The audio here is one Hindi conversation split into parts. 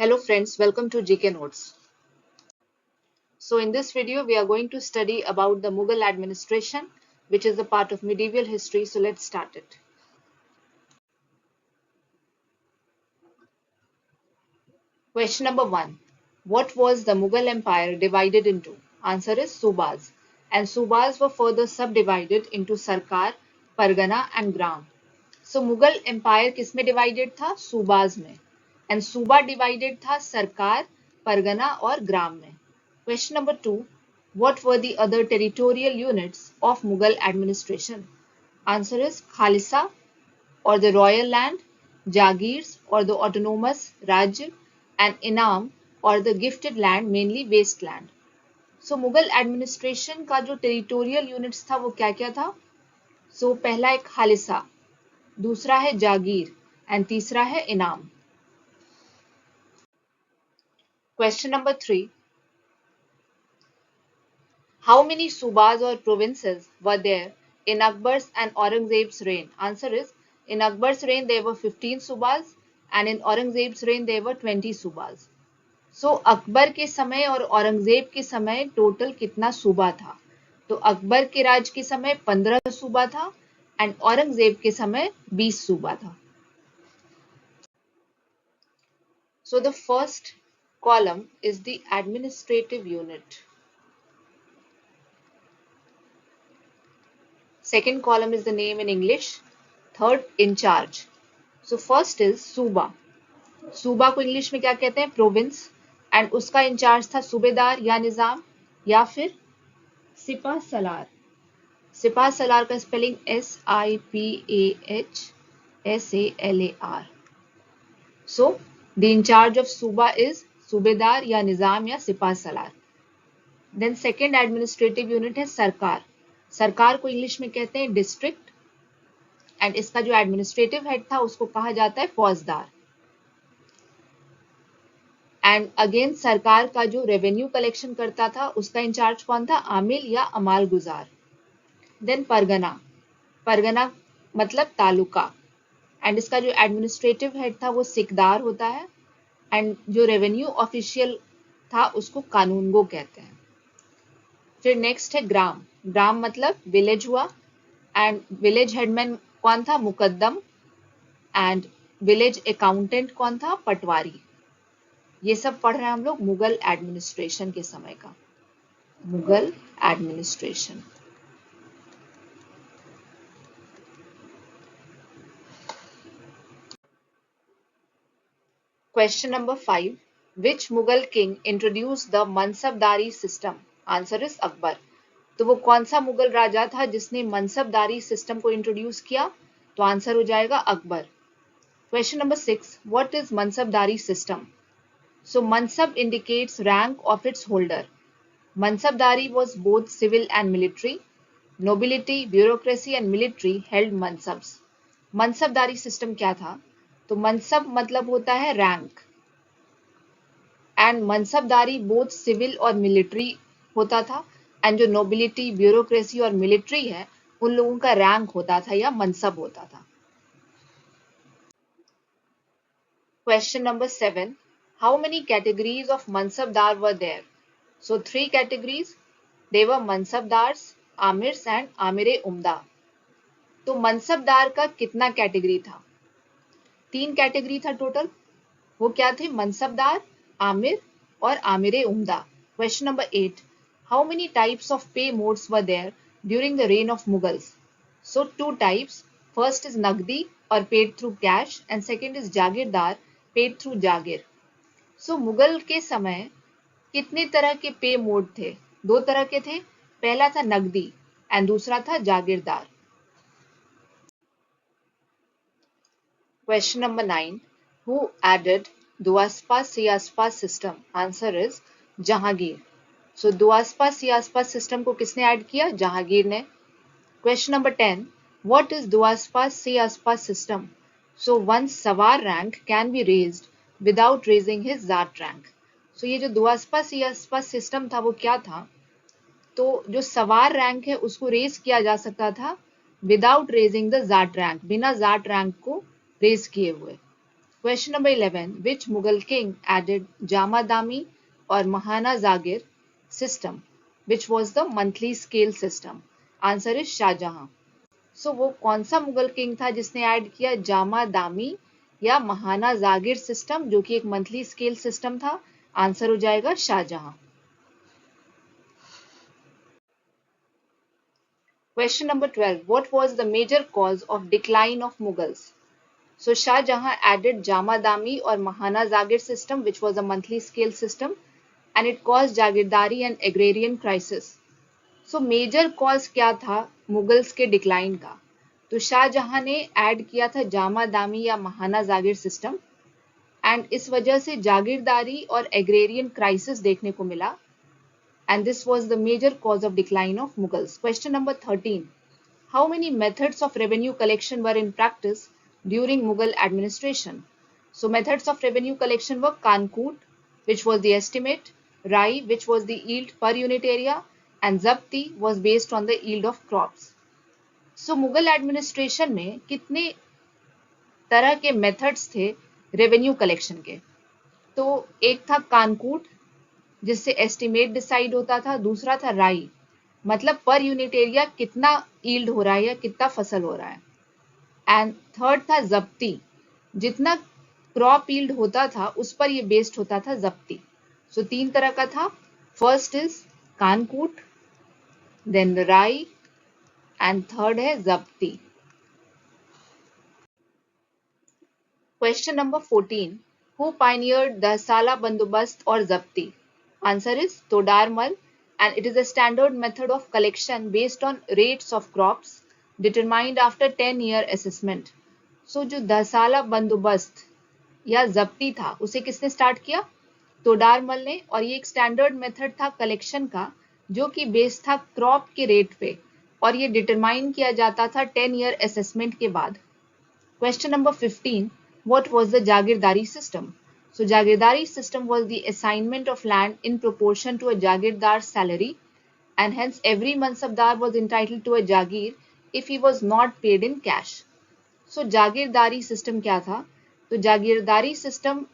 Hello friends, welcome to GK Notes. So in this video we are going to study about the Mughal administration, which is a part of medieval history. So let's start it. Question number 1. What was the Mughal empire divided into? Answer is Subas. And Subas were further subdivided into Sarkar, Pargana and Gram. So Mughal empire किसमें divided था? Subas में. And Suba divided था Sarkar, Pargana और Gram में. Question number 2. What were the other territorial units of Mughal administration? Answer is Khalsa or the royal land, Jagirs or the autonomous Raj, and Inam or the gifted land, mainly wasteland. So Mughal administration का जो territorial units था वो क्या क्या था? So पहला है खालिसा, दूसरा है जागीर एंड तीसरा है इनाम. Question number 3. How many subas or provinces were there in Akbar's and Aurangzeb's reign? Answer is, in Akbar's reign there were 15 subas and in Aurangzeb's reign there were 20 subas. So Akbar के समय और औरंगजेब के समय टोटल कितना सूबा था? तो अकबर के राज के समय 15 सूबा था एंड औरंगजेब के समय 20 सूबा था. So the first column is the administrative unit. Second column is the name in English. Third, in charge. So first is सूबा. सूबा को इंग्लिश में क्या कहते हैं? प्रोविंस. एंड उसका इंचार्ज था सूबेदार या निजाम या फिर सिपा सलार. सिपा सलार का spelling SIPAHSALAR. So the in charge of सूबा is सूबेदार या निजाम या सिपा सलार. देन सेकेंड एडमिनिस्ट्रेटिव यूनिट है सरकार. सरकार को इंग्लिश में कहते हैं डिस्ट्रिक्ट एंड इसका जो एडमिनिस्ट्रेटिव हेड था उसको कहा जाता है फौजदार. एंड अगेन सरकार का जो रेवेन्यू कलेक्शन करता था उसका इंचार्ज कौन था? आमिल या अमाल गुजार. देन परगना. परगना मतलब तालुका एंड इसका जो एडमिनिस्ट्रेटिव हेड था वो सिकदार होता है एंड जो रेवेन्यू ऑफिशियल था उसको कानूनगो कहते हैं. फिर नेक्स्ट है ग्राम. ग्राम मतलब विलेज हुआ एंड विलेज हेडमैन कौन था? मुकद्दम. एंड विलेज अकाउंटेंट कौन था? पटवारी. ये सब पढ़ रहे हैं हम लोग मुगल एडमिनिस्ट्रेशन के समय का. Mughal administration. Question number 5. Which Mughal king introduced the mansabdari system? Answer is Akbar. तो वो कौन सा मुगल राजा था जिसने मनसबदारी सिस्टम को इंट्रोड्यूस किया? तो आंसर हो जाएगा Akbar. Question number 6. What is mansabdari system? So mansab indicates rank of its holder. Mansabdari was both civil and military. Nobility, bureaucracy and military held mansabs. mansabdari system क्या था? तो मनसब मतलब होता है रैंक एंड मनसबदारी बोथ सिविल और मिलिट्री होता था एंड जो नोबिलिटी, ब्यूरोक्रेसी और मिलिट्री है उन लोगों का रैंक होता था या मनसब होता था. Question number 7. How many categories of मनसबदार were there? So 3 categories. They were मनसबदार्स, आमिर्स एंड आमिरे उम्दा. तो मनसबदार का कितना कैटेगरी था? 3 कैटेगरी था टोटल. वो क्या थे? मनसबदार, आमिर और आमिरे उम्दा. Question number 8. How many types of pay modes were there during the reign of Mughals? So 2 types. First is नकदी और paid through cash and second is जागीरदार, पेड थ्रू जागीर. सो मुगल के समय कितने तरह के पे मोड थे? 2 तरह के थे. पहला था नकदी एंड दूसरा था जागीरदार. Question number 9. Who added Duaspa Siaspa system? Answer is Jahangir. So Duaspa Siaspa system को किसने ऐड किया? जहांगीर ने. Question number 10. What is Duaspa Siaspa system? So one's Sawar rank can be raised without raising his Zat rank. So ये जो दुआसपा सियासपा सिस्टम था वो क्या था? तो जो सवार रैंक है उसको रेज किया जा सकता था without raising the Jat rank, बिना जाट रैंक को रेज किए हुए. Question number 11. Which Mughal king added Jamadami or Mahana Zagir system, which was the monthly scale system? Answer is Shah Jahan. So वो कौन सा मुगल किंग था जिसने ऐड किया जामा दामी या महाना जागिर सिस्टम, जो कि एक मंथली स्केल सिस्टम था? आंसर हो जाएगा Shahjahan. Question number 12. What was the major cause of decline of Mughals? So Shah Jahan added Jamadami or Mahana Zagir system, which was a monthly scale system, and it caused Jagirdari and agrarian crisis. So major cause क्या था मुगल्स के डिक्लाइन का? तो शाहजहां ने ऐड किया था जामादामी या महाना जागिर सिस्टम, एंड इस वजह से जागीरदारी और एग्रेरियन क्राइसिस देखने को मिला, and this was the major cause of decline of Mughals. Question number 13. How many methods of revenue collection were in practice during Mughal administration? So methods of revenue collection were Kankoot, which was the estimate, Rai, which was the yield per unit area, and Zabti was based on the yield of crops. So Mughal administration में कितने तरह के मेथड्स थे रेवेन्यू कलेक्शन के? तो एक था कानकूट, जिससे एस्टिमेट डिसाइड होता था. दूसरा था राई, मतलब पर यूनिट एरिया कितना यील्ड हो रहा है या कितना फसल हो रहा है. एंड थर्ड था जब्ती, जितना क्रॉप यील्ड होता था उस पर ये बेस्ड होता था जब्ती. सो तीन तरह का था. फर्स्ट इज कानकूट, देन राई, एंड थर्ड है जब्ती. Question number 14. Who pioneered the Sala Bandobast or Zabti? Answer is Todar Mal, and it is a standard method of collection based on rates of crops determined after 10-year assessment. So जो दसाला बंदोबस्त या जब्ती था उसे किसने स्टार्ट किया? तोडार मल ने. और ये एक स्टैंडर्ड मेथड था कलेक्शन का जो कि बेस्ड था क्रॉप के रेट पे, और ये डिटरमाइन किया जाता था 10-year असेसमेंट के बाद. Question number 15. What was the Jagirdari system? So Jagirdari system was the assignment of land in proportion to a Jagirdar's salary, and hence every mansabdar was entitled to a Jagir if he was not paid in cash. So Jagirdari system क्या था? तो जागीरदारी सिस्टम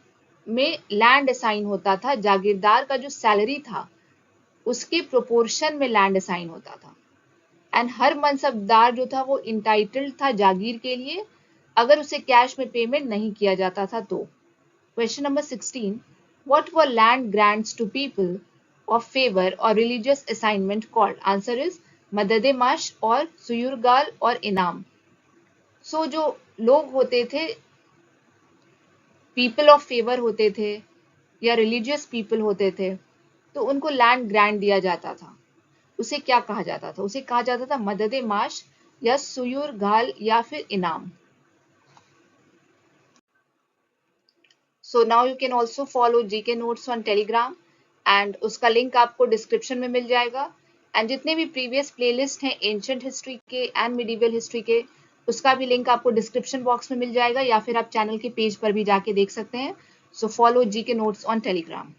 में लैंड असाइन होता था, जागीरदार का जो सैलरी था उसके प्रोपोर्शन में लैंड असाइन होता था, एंड हर मनसबदार जो था वो इंटाइटल्ड था जागीर के लिए अगर उसे कैश में पेमेंट नहीं किया जाता था तो. Question number 16. What were land grants to people of favour और religious assignment called? Answer is मददे माश और सुयुरगाल और इनाम. सो जो लोग होते थे, पीपल ऑफ फेवर होते थे या रिलीजियस पीपल होते थे, तो उनको लैंड ग्रांट दिया जाता था. उसे क्या कहा जाता था? उसे कहा जाता था मददे माश या सुयुरगाल या फिर इनाम. So now you can also follow GK Notes on Telegram, and उसका लिंक आपको डिस्क्रिप्शन में मिल जाएगा. एंड जितने भी प्रीवियस प्लेलिस्ट हैं एंशिएंट हिस्ट्री के एंड मिडिवल हिस्ट्री के, उसका भी लिंक आपको डिस्क्रिप्शन बॉक्स में मिल जाएगा, या फिर आप चैनल के पेज पर भी जाके देख सकते हैं. So follow GK Notes on Telegram.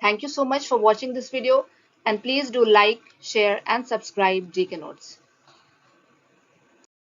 Thank you so much for watching this video, and please do like, share and subscribe GK Notes.